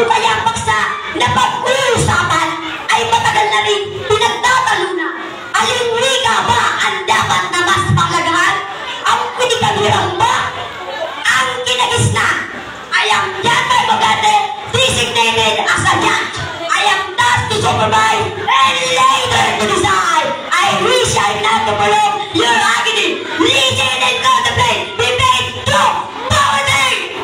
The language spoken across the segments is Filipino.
Kung kaya ang paksa na pag-uusapan ay matagal na rin pinagtatalunan. Alin wika ba ang dapat na mas paglagahan? Ang pinigagurang ba? Ang kinagisna? I am Jan May Bogate, designated as a judge. I am tasked to supervise and later to decide. I wish I not to prolong your agony. Listen and contemplate. Debate to poverty.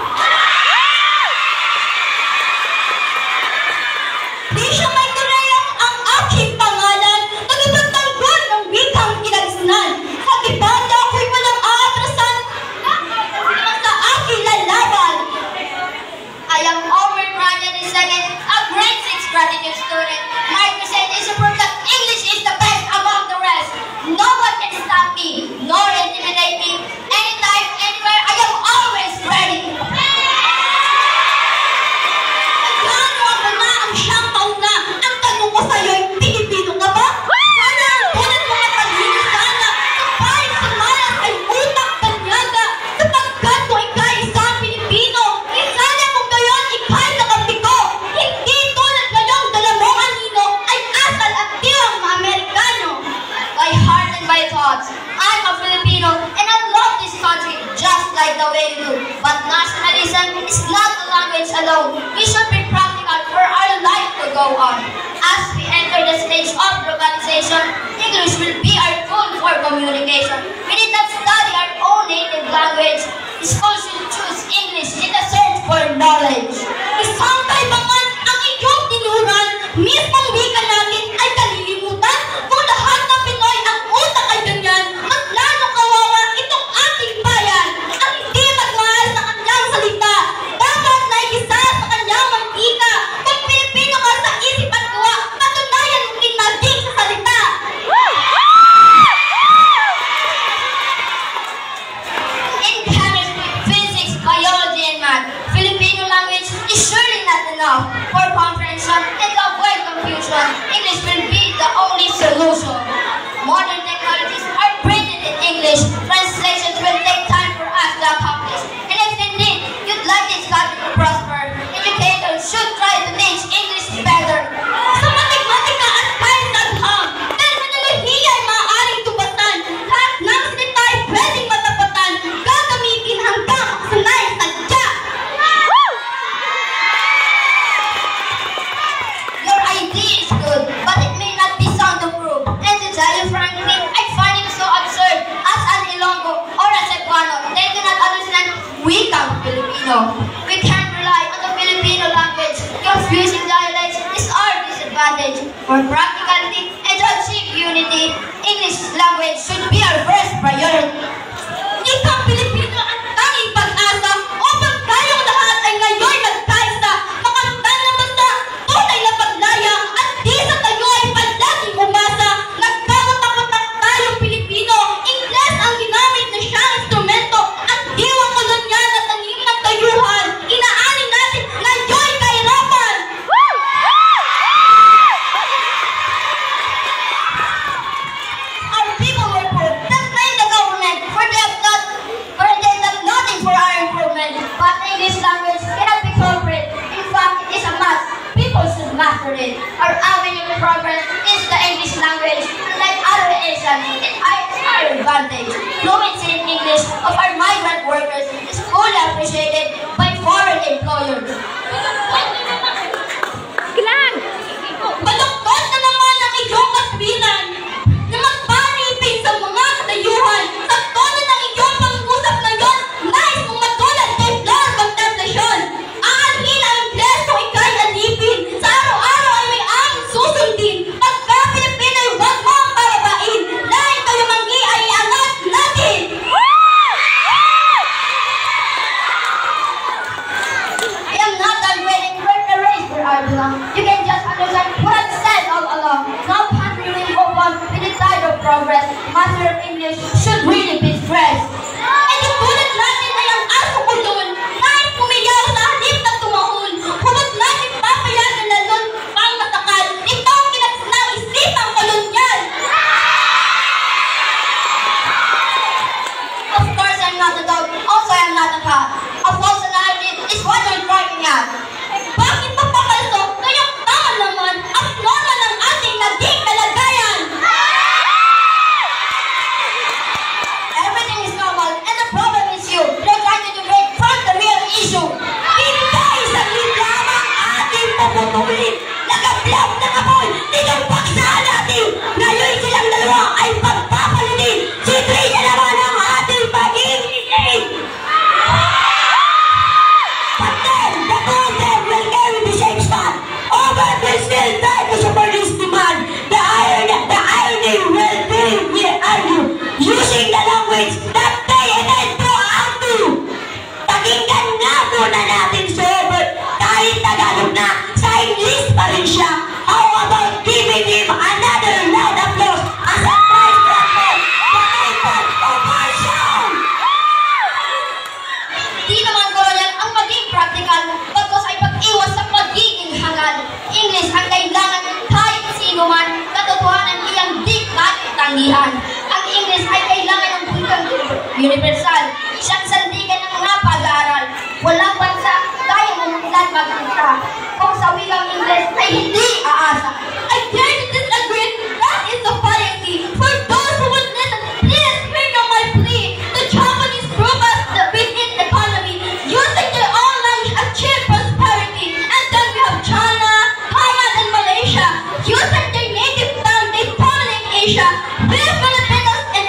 Di siya may kureyang ang aking pangalan, tagapagtanggol ng wikang kinagisnan. Sa debate ako'y walang aatrasan sa aking lalaban. I am Omer Ryan II, a grade 6 graduate student. My presentation proves that English is the best among the rest. No one can stop me, nor intimidate me. Anytime, anywhere, I am always ready. Nagkano ako na ang siyang taon na. Ang tanong ko sa'yo'y Pilipino ka ba? Sana ang tulad mo matalino sana. Kahit sumalas ay utak kanyaga. Sapagkat kung ika'y isang Pilipino, isala kung gayon ika'y nakapiko. Hindi tulad ngayong dalamong anino ay asal at tiyang Amerikano. By heart and by thoughts, I'm a Filipino and I love this country just like the way you do. But nationalism is not a language alone. We should be practical for our life to go on. As we enter the stage of globalization, English will be our tool for communication. We need not study our own native language. Schools should choose English in the search for knowledge. Isang kaibangan ang iyong tinuran, mismong wika natin ay kalilimutan. Kung lahat ng Pinoy ang utak ay ganyan, mas lalong kawawa itong ating bayan. Ang hindi magmahal sa kanyang salita, dapat na isa sa kanyang mantika. Kung Pilipino ka sa isip at gawa, patunayan mo kinaging sa salita. In chemistry, physics, biology, and math, Filipino language is surely not enough for comprehension and to avoid confusion. English will be the only solution. Modern technologies are printed in English. Translations will take time for us to accomplish. And if indeed you'd like this country to prosper, educators should try to teach English better. Sa matematika at kahit sa agham, terminolohiya ay maaaring tubasan. Lahat ng salita ay pwedeng matapatan. Gagamitin hanggang sanay sadya. Your idea is good, but it may not be sound to prove. And to tell you frankly, I find it so absurd as an Ilonggo or a Cebuano. They do not understand wikang Filipino. We can't rely on the Filipino language. Confusing dialects is our disadvantage. For practicality and to achieve unity, English language should be our first priority. Ikang Pilipino ang tanging pag-asa upang tayong lahat ay ngayon nagkaisa. Makamtan na basta, tunay na paglaya at di sa tayo ay palaging umasa. Nagkakatakot tayong Pilipino, Ingles ang ginamit na siyang instrumento at diwang kolonyal na tanim ng tayuhan. Inaani natin ngayon kahirapan. Our people were poor. That's blame the government for they have done nothing for our improvement. But English language cannot be culprit. In fact, it is a must. People should master it. Our avenue to progress is the English language. Unlike other Asians, it is our advantage. Fluency in English of our migrant workers is fully appreciated by foreign employers. Baluktot na naman ang iyong kasbilan na magpanipin sa mga katayuhan. Sa tono ng iyong pag-usap ngayon, nais mong matulad kay Flor Contemplacion. Aanhin ang Ingles kung ika'y alipin. Sa araw-araw ay may aming susundin. Pagka Pilipino ay huwag mo ang parabain. Dahil kayo manggi ay iangat natin. I am not done waiting for pa rin siya. How about giving him another loud applause as a prize bracket for Nathan Oparsion? Di naman kolonyal ang maging practical, bagkus ay pag-iwas sa pagiging hangal. English ang kailangan ng kahit sino man, katotohanan iyang di katanggihan. Ang English ay kailangan ng wikang universal, isang sandigan ng mga pag-aaral. Walang bansa kaya mamulan magkita kung sa wikang English ay hindi aasa. I dare to disagree. That is the policy. For those who would listen, please hear now my plea. The Japanese prove us the business economy, using their own language achieve prosperity. And then we have China, Taiwan, and Malaysia, using their native tongue, they dominate Asia. We Filipinos and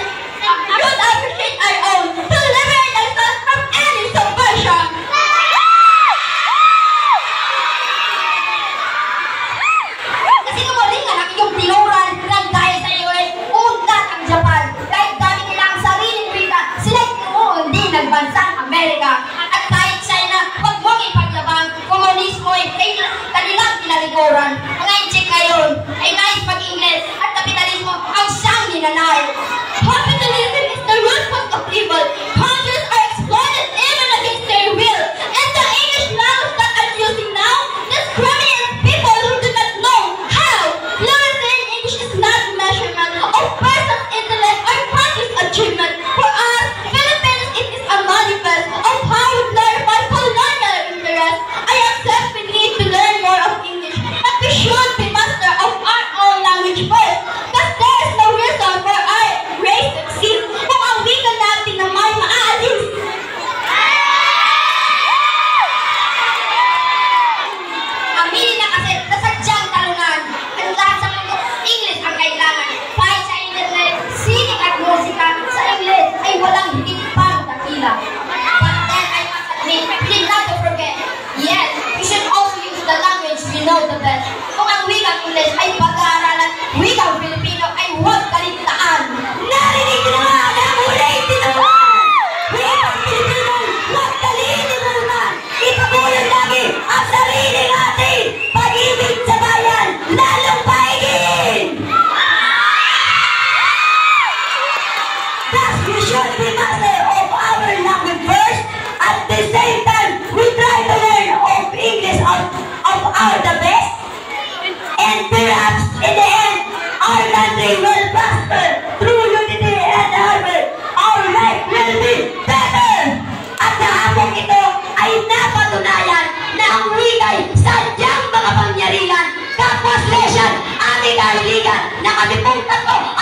should appreciate our own to liberate ourselves from any subversion. Kasi numalingan ang iyong tinuran ng dahil sa iyo ay undat ang Japan. Kahit dami nila ang sariling wika, sila'y hindi nagbansang Amerika. At kahit China, huwag mong ipagyabang, komunismo ay kanilang kinalikuran. Mga inchik ngayon ay nais pag-Ingles at kapitalismo ang siyang ninanay. Capitalism is the root cause of evil. Countries are exploited even against their will. And the English language that I'm using now discriminates people who do not know how. Fluency in English is not measurement of person's intellect or country's achievement. For us, Filipinos, it is a manifest of how we clarify colonial interests. I accept we need to learn more of English, but we should be master of our own language first. Because there is no reason for our race to exist kung ang wika natin na may maalis. Aminin na kasi na sadyang talunan. Ang lahat sa mundo, English ang kailangan. Kahit sa internet, sining at musika, sa English ay walang higit pang dakila. But then I must admit, we did not to forget. Yes, we should also use the language we know the best. Kung ang wikang English ay pag-aaralan, wikang Filipino ay huwag kaligtaan. Narinig na nga ang ulit tinuwan! Wikang Pilipino, huwag kalilimutan! Ipagulong lagi ang sarili natin! Pag-ibig sa bayan, lalong paigin! Thus, we should be master of our language first. At the same time, we try to learn of English of our the best. And perhaps, in the end, our country will prosper through unity and harmony. Our life will be better. At sa hapong ito ay napatunayan na ang wika'y sadyang makapangyarihan. Kapwas lesyan, ating kahiligan na kami pong tatlo